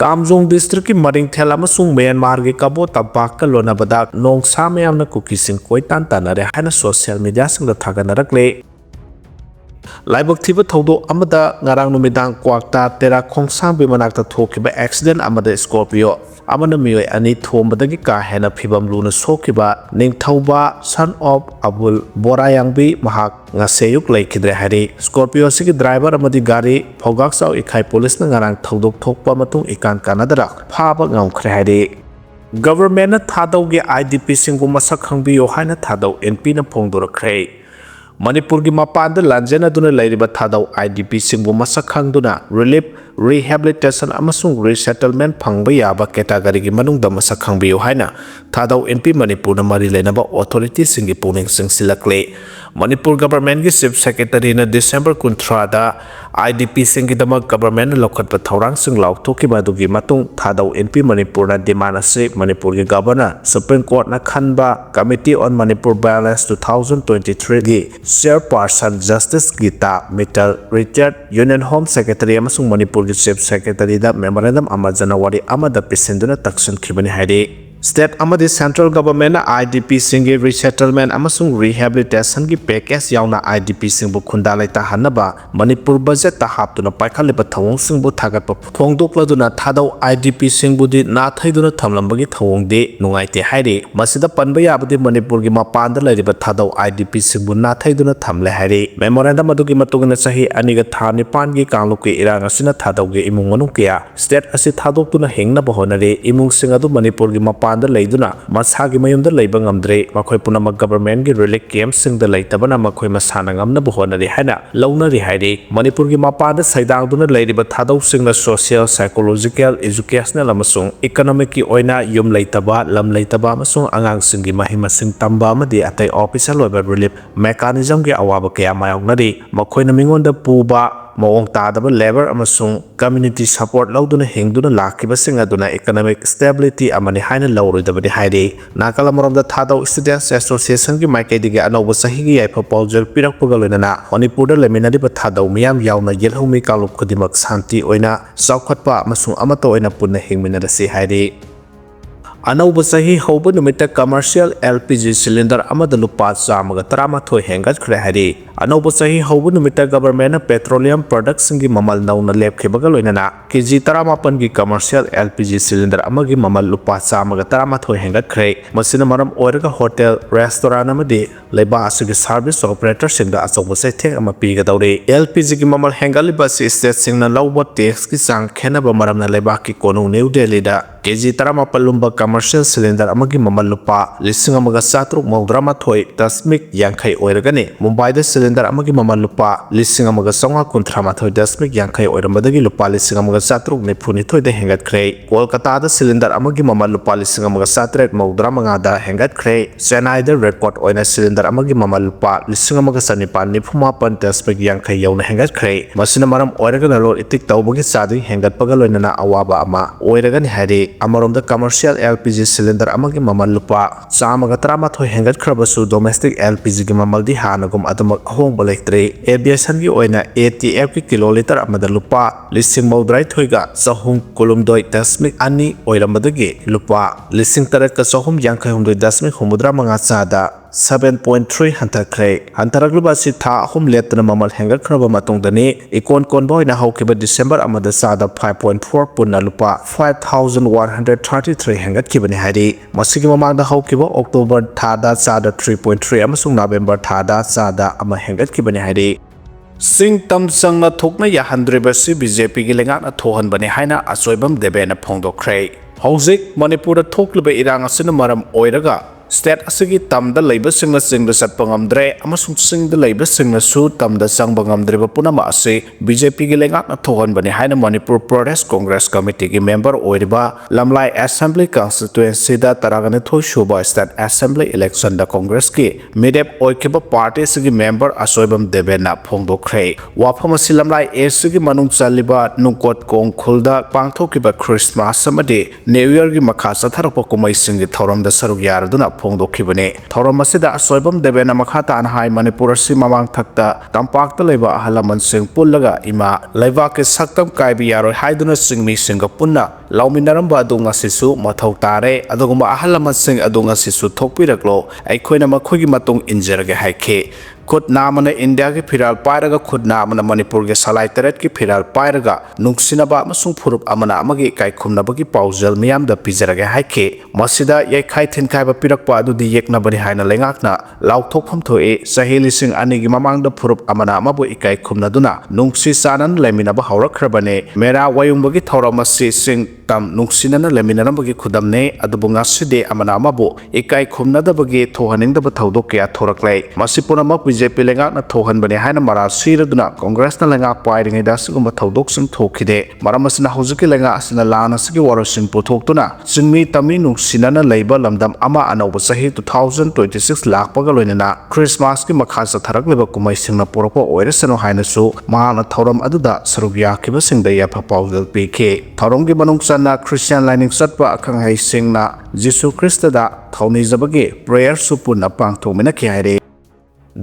Kamjong district की मरिंगथेल अमसुंग Myanmar के कबो तंपाक का लोनाबदा नोंगसा मयामना कुकीसिंग कोइतान तानरे हाना सोशल मीडिया सिंग थागनरकले लाइबक थिबा थौदो अमदा ngarang numidang kwakta tera khongsang bi manakta thokiba accident amada scorpio amana mioi ani thombadagi ka hena phibam luna sokiba ningthauba son of abul borayangbi mahak ngaseyuk laikidre hari scorpio sigi driver amadi gari phogak saw ikhai police na ngarang thodok thokpa matung ikan kanadara phaba ngamkhre hari government na Thadou ge idp singu masak khangbiyo haina Thadou np na phongdorakre Manipur की मपान लांजेना लेरिबा Thadou IDP सिंगबु मसक खंगदुना relief rehabilitation amasung resettlement phangba yaba category gi manungda masa khangbiyo haina Thadou NP Manipur na mari lenaba authority singi puning singsilakle Manipur government gi chief secretary na December 13 da IDP singi dama government lokhatpa thorang sing lauktoki badugi matung Thadou NP Manipur na demand ase Manipur gi governor Supreme Court na khanba Committee on Manipur Balance 2023 gi chairperson Justice Gita Mittal Richard Union Home Secretary amasung Manipur Chief Secretary da memorandum ama January amada presenduna taksun khibani haide State amadi central government na IDP singi resettlement amasung rehabilitation gi package yauna IDP singbu khunda laita hanaba Manipur budget ta haptuna paikhaliba thawong singbu thagatpa phongdokladuna Thadou IDP singbu di na thaiduna thamlambagi thawong de nungaite haide masida panba yabadi Manipur gi mapanda lariba Thadou IDP singbu na thaiduna thamle haide memorandum adugi matugna sahi aniga thani pan gi kangluki irang asina Thadou gi imung manung kya state asi thadokuna hengna bahonare imung sing adu Manipur gi mapanda leiduna masagi mayumda leiba ngamdre makhoi punama government gi relief camp singda leitabana makhoi masana ngamna bahonari haina launari haide Manipur gi mapanda saidangduna leiriba Thadou singna social psychological educational amasung economic ki oina yum leitaba lam leitaba amasung angang singi mahima sing tamba amadi atai official oiba relief mechanism gi awaba kaya mayawnari makhoi na mingonda puba mawong tadaba labor amasung community support lauduna hengduna lakiba sing aduna economic stability amani haina lawroidabadi haide nakalamaromda Thadou Students Association gi maikaidigi anoba sahigi yaifa paujal pirakpaga loinana Manipurda leminariba Thadou miyam yauna yelhumi kalup khodimak santi oina saukhatpa amasung amato oina punna hingminarasi haide Anauba sahi hoba numita commercial LPG cylinder amada lupa chamaga taramathoi hengat khre hari Anauba sahi hoba numita government petroleum products singi mamal nauna lepkhibaga loinana kg 18 gi commercial LPG cylinder amagi mamal lupa chamaga taramathoi hengat khre masina maram oiraga hotel restaurant amadi leiba asigi service operator singda achoba sai thek ama piga dawre LPG gi mamal hengali basi state singna lawba tax ki sang khenaba maramna leiba ki konung New Delhi da kg 18 lumba commercial cylinder amagi mamal lupa lising amaga satruk maudrama thoi dasmik yankhai oiragani Mumbai da cylinder amagi mamal lupa lising amaga songa kuntrama thoi dasmik yankhai oiramadagi lupa lising amaga satruk nipuni thoi da hengat khre Kolkata da cylinder amagi mamal lupa lising amaga satrek maudrama nga da hengat khre Chennai da record oina cylinder amagi mamal lupa lising amaga sanipan nipuma pan dasmik yankhai yauna hengat khre masina maram oiragana lor itik tawbagi sadi hengat pagaloinana awaba ama oiragani hari Amarom the commercial LPG cylinder amagi mamal lupa chamaga taramathoi hengat khrabasu domestic LPG gi mamal di hanagum adamak ahongba lektre aviation gi oina ATF ki kiloliter amada lupa lising maudrai thoiga sahum kolumdoi dasmik ani oiramadagi lupa lising tarak ka sahum yankhai humdoi dasmik humudra manga chada 7.3 hantakhre hantaragluba si tha ahum letna mamal hengat khraba matungdani ikon konboi na haukiba December amada sada 5.4 punna lupa 5133 hengat kibani hari masigi mamangda haukiba October thada sada 3.3 amasung November thada sada ama hengat kibani hari Sing tam sangna thokna yahandreba si BJP gi lenga na thohan bani haina asoibam debena phongdokre hauzik Manipur da thokliba irang asina maram oiraga State asigi tamda leiba singna singda satpa ngamdre amasung singda leiba singna su tamda sangba ngamdreba punama ase BJP gi lengak na thohan bani haina Manipur Pradesh Congress Committee gi member oiriba Lamlai Assembly Constituency da taragane thoi shuba State Assembly election da Congress ki midep oikiba party sigi member asoibam debena phongdokre wafam asi Lamlai sigi manung chaliba nungkot kong khulda pangthokiba Christmas samadi New Year gi makha satharpa kumai singi thoram da saruk yaraduna ꯐꯣꯡꯗꯣꯛꯈꯤꯕꯅꯤ ꯊꯧꯔꯝ ꯑꯁꯤꯗ ꯑꯁꯣꯏꯕꯝ ꯗꯦꯕꯦꯅ ꯃꯈꯥ ꯇꯥꯅ ꯍꯥꯏ ꯃꯅꯤꯄꯨꯔ ꯑꯁꯤ ꯃꯃꯥꯡ ꯊꯛꯇ ꯇꯝꯄꯥꯛꯇ ꯂꯩꯕ ꯑꯍꯜ ꯂꯃꯟꯁꯤꯡ ꯄꯨꯜꯂꯒ ꯏꯃꯥ ꯂꯩꯕꯥꯛꯀꯤ ꯁꯛꯇꯝ ꯀꯥꯏꯕ ꯌꯥꯔꯣꯏ ꯍꯥꯏꯗꯨꯅ ꯆꯤꯡꯃꯤꯁꯤꯡꯒ ꯄꯨꯟꯅ ꯂꯥꯎꯃꯤꯟꯅꯔꯝꯕ ꯑꯗꯨ ꯉꯁꯤꯁꯨ ꯃꯊꯧ ꯇꯥꯔꯦ ꯑꯗꯨꯒꯨꯝꯕ ꯑꯍꯜ ꯂꯃꯟꯁꯤꯡ ꯑꯗꯨ ꯉꯁꯤꯁꯨ ꯊꯣꯛꯄꯤꯔꯛꯂꯣ ꯑꯩꯈꯣꯏꯅ ꯃꯈꯣꯏꯒꯤ ꯃꯇꯨꯡ ꯏꯟꯖꯔꯒꯦ ꯍꯥꯏꯈꯤ ꯈꯨꯠ ꯅꯥꯝꯃꯅ ꯏꯟꯗꯤꯌꯥꯒꯤ ꯐꯤꯔꯥꯜ ꯄꯥꯏꯔꯒ ꯈꯨꯠ ꯅꯥꯝꯃꯅ ꯃꯅꯤꯄꯨꯔꯒꯤ ꯁꯂꯥꯏ ꯇꯔꯦꯠꯀꯤ ꯐꯤꯔꯥꯜ ꯄꯥꯏꯔꯒ ꯅꯨꯡꯁꯤꯅꯕ ꯑꯃꯁꯨꯡ ꯐꯨꯔꯨꯞ ꯑꯃꯅ ꯑꯃꯒꯤ ꯏꯀꯥꯏꯈꯨꯝꯅꯕꯒꯤ ꯄꯥꯎꯖꯦꯜ ꯃꯤꯌꯥꯝꯗ ꯄꯤꯖꯔꯒꯦ ꯍꯥꯏꯈꯤ ꯃꯁꯤꯗ ꯌꯩꯈꯥꯏ ꯊꯤꯟꯈꯥꯏꯕ ꯄꯤꯔꯛꯄ ꯑꯗꯨꯗꯤ ꯌꯦꯛꯅꯕꯅꯤ ꯍꯥꯏꯅ ꯂꯩꯉꯥꯛꯅ ꯂꯥꯎꯊꯣꯛꯐꯝ ꯊꯣꯛꯏ ꯆꯍꯤ 2,000ꯒꯤ ꯃꯃꯥꯡꯗ ꯐꯨꯔꯨꯞ ꯑꯃꯅ ꯑꯃꯕꯨ ꯏꯀꯥꯏ ꯈꯨꯝꯅꯗꯨꯅ ꯅꯨꯡꯁꯤ ꯆꯥꯟꯅꯅ ꯂꯩꯃꯤꯟꯅꯕ ꯍꯧꯔꯛꯈ꯭ꯔꯕꯅꯤ ꯃꯦꯔꯥ ꯋꯥꯌꯨꯡꯕꯒꯤ ꯊꯧꯔꯝ ꯑꯁꯤ ꯆꯤꯡ ꯇꯝ ꯅꯨꯡꯁꯤꯅꯅ ꯂꯩꯃꯤꯟꯅꯔꯝꯕꯒꯤ ꯈꯨꯗꯝꯅꯤ ꯑꯗꯨꯕꯨ ꯉꯁꯤꯗꯤ ꯑꯃꯅ ꯑꯃꯕꯨ ꯏꯀꯥꯏ ꯈꯨꯝꯅꯗꯕꯒꯤ ꯊꯣꯛꯍꯟꯅꯤꯡꯗꯕ ꯊꯧꯗꯣꯛ ꯀꯌꯥ ꯊꯣꯔꯛꯂꯦ ꯃꯁꯤ ꯄꯨꯝꯅꯃꯛ ꯕꯤꯖꯦꯄꯤ ꯂꯩꯉꯥꯛꯅ ꯊꯣꯛꯍꯟꯕꯅꯤ ꯍꯥꯏꯅ ꯃꯔꯥꯜ ꯁꯤꯔꯗꯨꯅ ꯀꯣꯡꯒ꯭ꯔꯦꯁꯅ ꯂꯩꯉꯥꯛ ꯄꯥꯏꯔꯤꯉꯩꯗ ꯑꯁꯤꯒꯨꯝꯕ ꯊꯧꯗꯣꯛꯁꯤꯡ ꯊꯣꯛꯈꯤꯗꯦ ꯃꯔꯝ ꯑꯁꯤꯅ ꯍꯧꯖꯤꯛꯀꯤ ꯂꯩꯉꯥꯛ ꯑꯁꯤꯅ ꯂꯥꯟ ꯑꯁꯤꯒꯤ ꯋꯥꯔꯣꯜꯁꯤꯡ ꯄꯨꯊꯣꯛꯇꯨꯅ ꯆꯤꯡꯃꯤ ꯇꯝꯃꯤ ꯅꯨꯡꯁꯤꯅꯅ ꯂꯩꯕ ꯂꯝꯗꯝ ꯑꯃ ꯑꯅꯧꯕ ꯆꯍꯤ 2026 ꯂꯥꯛꯄꯒ ꯂꯣꯏꯅꯅ ꯈ꯭ꯔꯤꯁꯃꯥꯁꯀꯤ ꯃꯈꯥ ꯆꯠꯊꯔꯛꯂꯤꯕ ꯀꯨꯝꯍꯩꯁꯤꯡꯅ ꯄꯨꯔꯛꯄ ꯑꯣꯏꯔꯁꯅꯨ ꯍꯥꯏꯅꯁꯨ ꯃꯍꯥꯛꯅ ꯊꯧꯔꯝ ꯑꯗꯨꯗ ꯁꯔꯨꯛ ꯌꯥꯈꯤꯕꯁꯤꯡꯗ ꯌꯥꯏꯐ ꯄꯥꯎꯖꯦꯜ ꯄꯤꯈꯤ ꯊꯧꯔꯝꯒꯤ ꯃꯅꯨꯡ ꯆꯟꯅ ꯈ꯭ꯔꯤꯁꯇꯤꯌꯥꯟ ꯂꯥꯏꯅꯤꯡ ꯆꯠꯄ ꯑꯈꯪ ꯑꯍꯩꯁꯤꯡꯅ ꯖꯤꯁꯨ ꯈ꯭ꯔꯤꯁꯇꯗ ꯊꯧꯅꯤꯖꯕꯒꯤ ꯄ꯭ꯔꯦꯌꯔꯁꯨ ꯄꯨꯟꯅ ꯄꯥꯡꯊꯣꯛꯃꯤꯟꯅꯈꯤ ꯍꯥꯏꯔꯤ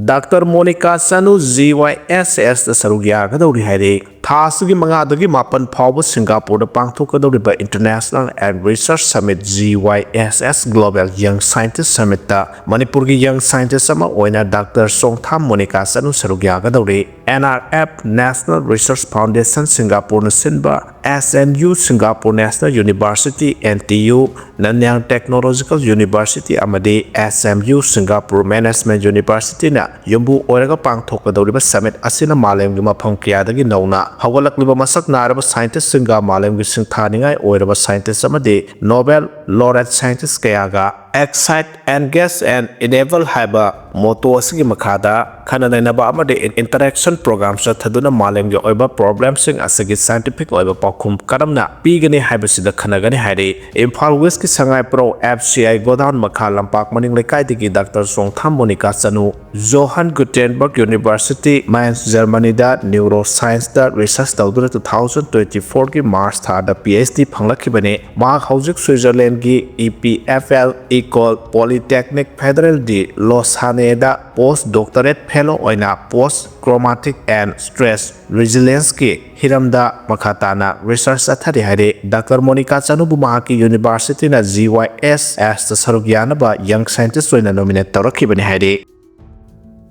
ꯗꯥꯛꯇꯔ ꯃꯣꯅꯤꯀꯥ ꯆꯅꯨ GYSSꯗ ꯁꯔꯨꯛ ꯌꯥꯒꯗꯧꯔꯤ ꯍꯥꯏꯔꯤ ꯊꯥ ꯑꯁꯤꯒꯤ 5ꯗꯒꯤ 9 ꯐꯥꯎꯕ ꯁꯤꯡꯒꯥꯄꯨꯔꯗ ꯄꯥꯡꯊꯣꯛꯀꯗꯧꯔꯤꯕ international and research summit GYSS global ꯌꯪ ꯁꯥꯏꯟꯇꯤꯁ ꯁꯃꯤꯠꯇ ꯃꯅꯤꯄꯨꯔꯒꯤ ꯌꯪ ꯁꯥꯏꯟꯇꯤꯁ ꯑꯃ ꯑꯣꯏꯅ ꯗꯥꯛꯇꯔ ꯆꯣꯡꯊꯥꯝ ꯃꯣꯅꯤꯀꯥ ꯆꯅꯨ ꯁꯔꯨꯛ ꯌꯥꯒꯗꯧꯔꯤ NRF ꯅꯦꯁꯅꯦꯜ ꯔꯤꯁꯔꯆ ꯐꯥꯎꯟꯗꯦꯁꯟ ꯁꯤꯡꯒꯥꯄꯨꯔꯅ ꯁꯤꯟꯕ SNU Singapore national university NTU Nanyang technological university ꯑꯃꯗꯤ SMU ꯁꯤꯡꯒꯥꯄꯨꯔ ꯃꯦꯅꯦꯖꯃꯦꯟꯠ ꯌꯨꯅꯤꯚꯔꯁꯤꯇꯤꯅ ꯌꯨꯝꯕꯨ ꯑꯣꯏꯔꯒ ꯄꯥꯡꯊꯣꯛꯀꯗꯧꯔꯤꯕ ꯁꯃꯤꯠ ꯑꯁꯤꯅ ꯃꯥꯂꯦꯝꯒꯤ ꯃꯐꯝ ꯀꯌꯥꯗꯒꯤ ꯅꯧꯅ ꯍꯧꯒꯠꯂꯛꯂꯤꯕ ꯃꯁꯛ ꯅꯥꯏꯔꯕ ꯁꯥꯏꯟꯇꯤꯁꯁꯤꯡꯒ ꯃꯥꯂꯦꯝꯒꯤ ꯁꯤꯡꯊꯥꯅꯤꯡꯉꯥꯏ ꯑꯣꯏꯔꯕ ꯁꯥꯏꯟꯇꯤꯁ ꯑꯃꯗꯤ ꯅꯣꯕꯦꯜ ꯂꯣꯔꯦꯠ ꯁꯥꯏꯟꯇꯤꯁ ꯀꯌꯥꯒ Excite, Engage and Enable ꯍꯥꯏꯕ ꯃꯣꯇꯣ ꯑꯁꯤꯒꯤ ꯃꯈꯥꯗ ꯈꯟꯅ ꯅꯩꯅꯕ ꯑꯃꯗꯤ ꯏꯟꯇꯔꯦꯛꯁꯟ ꯄ꯭ꯔꯣꯒ꯭ꯔꯥꯝ ꯆꯠꯊꯗꯨꯅ ꯃꯥꯂꯦꯝꯒꯤ ꯑꯣꯏꯕ ꯄ꯭ꯔꯣꯕ꯭ꯂꯦꯝꯁꯤꯡ ꯑꯁꯤꯒꯤ ꯁꯥꯏꯟꯇꯤꯐꯤꯛ ꯑꯣꯏꯕ ꯄꯥꯎꯈꯨꯝ ꯀꯔꯝꯅ ꯄꯤꯒꯅꯤ ꯍꯥꯏꯕꯁꯤꯗ ꯈꯟꯅꯒꯅꯤ ꯍꯥꯏꯔꯤ ꯏꯝꯐꯥꯜ ꯋꯦꯁꯀꯤ ꯁꯉꯥꯏꯄ꯭ꯔꯧ FCI ꯒꯣꯗꯥꯎꯟ ꯃꯈꯥ ꯂꯝꯄꯥꯛ ꯃꯅꯤꯡ ꯂꯩꯀꯥꯏꯗꯒꯤ ꯗꯥꯛꯇꯔ ꯆꯣꯡꯊꯥꯝ ꯃꯣꯅꯤꯀꯥ ꯆꯅꯨ ꯖꯣꯍꯟ ꯒꯨꯇꯦꯟꯕꯔg ꯌꯨꯅꯤꯚꯔꯁꯤꯇꯤ ꯃꯥꯏꯟꯁ ꯖꯔꯃꯅꯤꯗ ꯅ꯭ꯌꯨꯔꯣ ꯁꯥꯏꯟꯁꯇ ꯔꯤꯁꯔꯆ ꯇꯧꯗꯨꯅ 2024ꯒꯤ ꯃꯥꯔꯆ ꯊꯥꯗ PhD ꯐꯪꯂꯛꯈꯤꯕꯅꯤ ꯃꯍꯥꯛ ꯍꯧꯖꯤꯛ ꯁ꯭ꯋꯤꯠꯖꯔꯂꯦꯟꯗꯒꯤ EPFL Ecole Polytechnique Federale de ꯂꯣꯁꯥꯅꯦꯗ ꯄꯣꯁꯠ ꯗꯣꯛꯇꯔꯦꯠ ꯐꯦꯂꯣ ꯑꯣꯏꯅ ꯄꯣꯁꯠ ꯀ꯭ꯔꯣꯃꯥꯇꯤꯛ ꯑꯦꯟड ꯁ꯭ꯇ꯭ꯔꯦꯁ ꯔꯤꯖꯤꯂꯦꯟꯁꯀꯤ ꯍꯤꯔꯝꯗ ꯃꯈꯥ ꯇꯥꯅ ꯔꯤꯁꯔꯆ ꯆꯠꯊꯔꯤ ꯍꯥꯏꯔꯤ ꯗꯥꯛꯇꯔ ꯃꯣꯅꯤꯀꯥ ꯆꯅꯨꯕꯨ ꯃꯍꯥꯛꯀꯤ ꯌꯨꯅꯤꯚꯔꯁꯤꯇꯤꯅ GYSSꯗ ꯁꯔꯨꯛ ꯌꯥꯅꯕ ꯌꯪ ꯁꯥꯏꯟꯇꯤꯁ ꯑꯣꯏꯅ ꯅꯣꯃꯤꯅꯦꯠ ꯇꯧꯔꯛꯈꯤꯕꯅꯤ ꯍꯥꯏꯔꯤ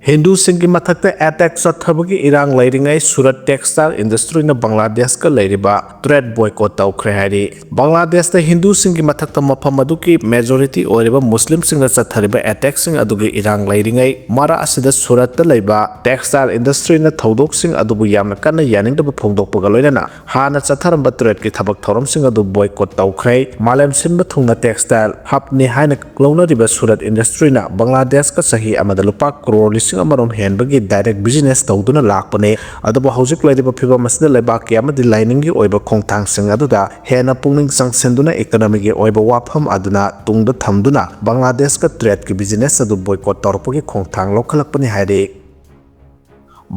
ꯍꯤꯟꯗꯨꯁꯤꯡꯒꯤ ꯃꯊꯛꯇ ꯑꯦꯇꯦꯛ ꯆꯠꯊꯕꯒꯤ ꯏꯔꯥꯡ ꯂꯩꯔꯤꯉꯩ ꯁꯨꯔꯠ ꯇꯦꯛꯁꯇꯥꯏꯜ ꯏꯟꯗꯁꯇ꯭ꯔꯤꯅ ꯕꯪꯒ꯭ꯂꯥꯗꯦꯁꯀ ꯂꯩꯔꯤꯕ ꯇ꯭ꯔꯦꯗ ꯕꯣꯏꯀꯣꯠ ꯇꯧꯈ꯭ꯔꯦ ꯍꯥꯏꯔꯤ ꯕꯪꯒ꯭ꯂꯥꯗꯦꯁꯇ ꯍꯤꯟꯗꯨꯁꯤꯡꯒꯤ ꯃꯊꯛꯇ ꯃꯐꯝ ꯑꯗꯨꯒꯤ ꯃꯦꯖꯣꯔꯤꯇꯤ ꯑꯣꯏꯔꯤꯕ ꯃꯨꯁꯂꯤꯝꯁꯤꯡꯅ ꯆꯠꯊꯔꯤꯕ ꯑꯦꯇꯦꯛꯁꯤꯡ ꯑꯗꯨꯒꯤ ꯏꯔꯥꯡ ꯂꯩꯔꯤꯉꯩ ꯃꯔꯛ ꯑꯁꯤꯗ ꯁꯨꯔꯠꯇ ꯂꯩꯕ ꯇꯦꯛꯁꯇꯥꯏꯜ ꯏꯟꯗꯁꯇ꯭ꯔꯤꯅ ꯊꯧꯗꯣꯛꯁꯤꯡ ꯑꯗꯨꯕꯨ ꯌꯥꯝꯅ ꯀꯟꯅ ꯌꯥꯅꯤꯡꯗꯕ ꯐꯣꯡꯗꯣꯛꯄꯒ ꯂꯣꯏꯅꯅ ꯍꯥꯟꯅ ꯆꯠꯊꯔꯝꯕ ꯇ꯭ꯔꯦꯗꯀꯤ ꯊꯕꯛ ꯊꯧꯔꯝꯁꯤꯡ ꯑꯗꯨ ꯕꯣꯏꯀꯣꯠ ꯇꯧꯈ꯭ꯔꯦ ꯃꯥꯂꯦꯝ ꯁꯤꯟꯕ ꯊꯨꯡꯅ ꯇꯦꯛꯁꯇꯥꯏꯜ ꯍꯕꯅꯤ ꯍꯥꯏꯅ ꯂꯧꯅꯔꯤꯕ ꯁꯨꯔꯠ ꯏꯟꯗꯁꯇ꯭ꯔꯤꯅ ꯕꯪꯒ꯭ꯂꯥꯗꯦꯁꯀ ꯆꯍꯤ ꯑꯃꯗ ꯂꯨꯄꯥ ꯀ꯭ꯔꯣꯔ 1,000 ꯍꯦꯟꯕꯒꯤ ꯗꯥꯏꯔꯦꯛ ꯕꯤꯖꯤꯅꯦꯁ ꯇꯧꯗꯨꯅ ꯂꯥꯛꯄꯅꯤ ꯑꯗꯨꯕꯨ ꯍꯧꯖꯤꯛ ꯂꯩꯔꯤꯕ ꯐꯤꯚꯝ ꯑꯁꯤꯗ ꯂꯩꯕꯥꯛꯀꯤ ꯑꯃꯗꯤ ꯂꯥꯏꯅꯤꯡꯒꯤ ꯑꯣꯏꯕ ꯈꯣꯡꯊꯥꯡꯁꯤꯡ ꯑꯗꯨꯗ ꯍꯦꯟꯅ ꯄꯨꯛꯅꯤꯡ ꯆꯪꯁꯤꯟꯗꯨꯅ ꯏꯀꯣꯅꯣꯃꯤꯒꯤ ꯑꯣꯏꯕ ꯋꯥꯐꯝ ꯑꯗꯨꯅ ꯇꯨꯡꯗ ꯊꯝꯗꯨꯅ ꯕꯪꯒ꯭ꯂꯥꯗꯦꯁꯀ ꯇ꯭ꯔꯦꯗꯀꯤ ꯕꯤꯖꯤꯅꯦꯁ ꯑꯗꯨ ꯕꯣꯏꯀꯣꯠ ꯇꯧꯔꯛꯄꯒꯤ ꯈꯣꯡꯊꯥꯡ ꯂꯧꯈꯠꯂꯛꯄꯅꯤ ꯍꯥꯏꯔꯤ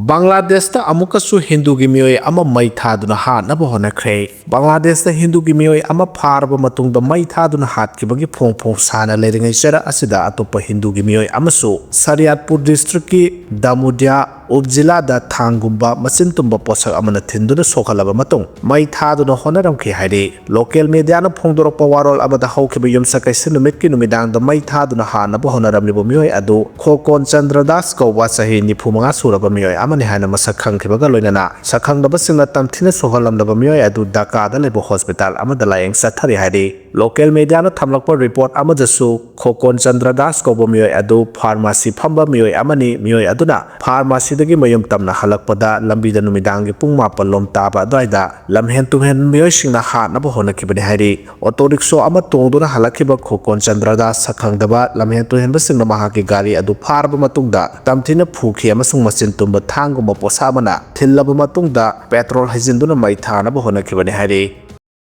ꯕꯪꯒ꯭ꯂꯥꯗꯦꯁꯇ ꯑꯃꯨꯛꯀꯁꯨ ꯍꯤꯟꯗꯨꯒꯤ ꯃꯤꯑꯣꯏ ꯑꯃ ꯃꯩ ꯊꯥꯗꯨꯅ ꯍꯥꯠꯅꯕ ꯍꯣꯠꯅꯈ꯭ꯔꯦ ꯕꯪꯒ꯭ꯂꯥꯗꯦꯁꯇ ꯍꯤꯟꯗꯨꯒꯤ ꯃꯤꯑꯣꯏ ꯑꯃ ꯐꯥꯔꯕ ꯃꯇꯨꯡꯗ ꯃꯩ ꯊꯥꯗꯨꯅ ꯍꯥꯠꯈꯤꯕꯒꯤ ꯐꯣꯡ ꯐꯣꯡ ꯁꯥꯅ ꯂꯩꯔꯤꯉꯩ ꯆꯩꯔꯛ ꯑꯁꯤꯗ ꯑꯇꯣꯞꯄ ꯍꯤꯟꯗꯨꯒꯤ ꯃꯤꯑꯣꯏ ꯑꯃꯁꯨ ꯁꯔꯤꯌꯥꯠꯄꯨꯔ ꯗꯤꯁꯇ꯭ꯔꯤꯛꯀꯤ ꯗꯥꯃꯨꯗ꯭ꯌꯥ ꯎꯞꯖꯤꯂꯥꯗ ꯊꯥꯡꯒꯨꯝꯕ ꯃꯆꯤꯟ ꯇꯨꯝꯕ ꯄꯣꯠꯁꯛ ꯑꯃꯅ ꯊꯤꯟꯗꯨꯅ ꯁꯣꯛꯍꯜꯂꯕ ꯃꯇꯨꯡ ꯃꯩ ꯊꯥꯗꯨꯅ ꯍꯣꯠꯅꯔꯝꯈꯤ ꯍꯥꯏꯔꯤ ꯂꯣꯀꯦꯜ ꯃꯤꯗꯤꯌꯥꯅ ꯐꯣꯡꯗꯣꯔꯛꯄ ꯋꯥꯔꯣꯜ ꯑꯃꯗ ꯍꯧꯈꯤꯕ ꯌꯨꯝꯁꯀꯩꯁ ꯅꯨꯃꯤꯠꯀꯤ ꯅꯨꯃꯤꯗꯥꯡꯗ ꯃꯩ ꯊꯥꯗꯨꯅ ꯍꯥꯠꯅꯕ ꯍꯣꯠꯅꯔꯝꯂꯤꯕ ꯃꯤꯑꯣꯏ ꯑꯗꯨ ꯈꯣꯀꯣꯟ ꯆꯟꯗ꯭ꯔꯗꯥꯁ ꯀꯧꯕ ꯆꯍꯤ 95 ꯁꯨꯔꯕ ꯃꯤꯑꯣꯏ ꯑꯃꯅꯤ ꯍꯥꯏꯅ ꯃꯁꯛ ꯈꯪꯈꯤꯕꯒ ꯂꯣꯏꯅꯅ ꯁꯛꯈꯪꯗꯕꯁꯤꯡꯅ ꯇꯝꯊꯤꯅ ꯁꯣꯛꯍꯜꯂꯝꯂꯕ ꯃꯤꯑꯣꯏ ꯑꯗꯨ ꯙꯥꯀꯥꯗ ꯂꯩꯕ ꯍꯣꯁꯄꯤꯇꯥꯜ ꯑꯃꯗ ꯂꯥꯌꯦꯡ ꯆꯠꯊꯔꯤ ꯍꯥꯏꯔꯤ ꯂꯣꯀꯦꯜ ꯃꯤꯗꯤꯌꯥꯅ ꯊꯝꯂꯛꯄ ꯔꯤꯄꯣꯔꯠ ꯑꯃꯗꯁꯨ ꯈꯣꯀꯣꯟ ꯆꯟꯗ꯭ꯔꯗꯥꯁ ꯀꯧꯕ ꯃꯤꯑꯣꯏ ꯑꯗꯨ ꯐꯥꯔꯃꯥꯁꯤ ꯐꯝꯕ ꯃꯤꯑꯣꯏ ꯑꯃꯅꯤ ꯃꯤꯑꯣꯏ ꯑꯗꯨꯅ ꯐꯥꯔꯃꯥꯁꯤꯗꯒꯤ ꯃꯌꯨꯝ ꯇꯝꯅ ꯍꯜꯂꯛꯄꯗ ꯂꯝꯕꯤꯗ ꯅꯨꯃꯤꯗꯥꯡꯒꯤ ꯄꯨꯡ 9 ꯂꯣꯝ ꯇꯥꯕ ꯑꯗꯨꯋꯥꯏꯗ ꯂꯝꯍꯦꯟ ꯇꯨꯍꯦꯟ ꯃꯤꯑꯣꯏꯁꯤꯡꯅ ꯍꯥꯠꯅꯕ ꯍꯣꯠꯅꯈꯤꯕꯅꯤ ꯍꯥꯏꯔꯤ ꯑꯣꯇꯣ ꯔꯤꯛꯁꯣ ꯑꯃ ꯇꯣꯡꯗꯨꯅ ꯍꯜꯂꯛꯈꯤꯕ ꯈꯣꯀꯣꯟ ꯆꯟꯗ꯭ꯔꯗꯥꯁ ꯁꯛꯈꯪꯗꯕ ꯂꯝꯍꯦꯟ ꯇꯨꯍꯦꯟꯕꯁꯤꯡꯅ ꯃꯍꯥꯛꯀꯤ ꯒꯥꯔꯤ ꯑꯗꯨ ꯐꯥꯔꯕ ꯃꯇꯨꯡꯗ ꯇꯝꯊꯤꯅ ꯐꯨꯈꯤ ꯑꯃꯁꯨꯡ ꯃꯆꯤꯟ ꯇꯨꯝꯕ ꯊꯥꯡꯒꯨꯝꯕ ꯄꯣꯠꯁꯛ ꯑꯃꯅ ꯊꯤꯜꯂꯕ ꯃꯇꯨꯡꯗ ꯄꯦꯇ꯭ꯔꯣꯜ ꯍꯩꯖꯤꯟꯗꯨꯅ ꯃꯩ ꯊꯥꯅꯕ ꯍꯣꯠꯅꯈꯤꯕꯅꯤ ꯍꯥꯏꯔꯤ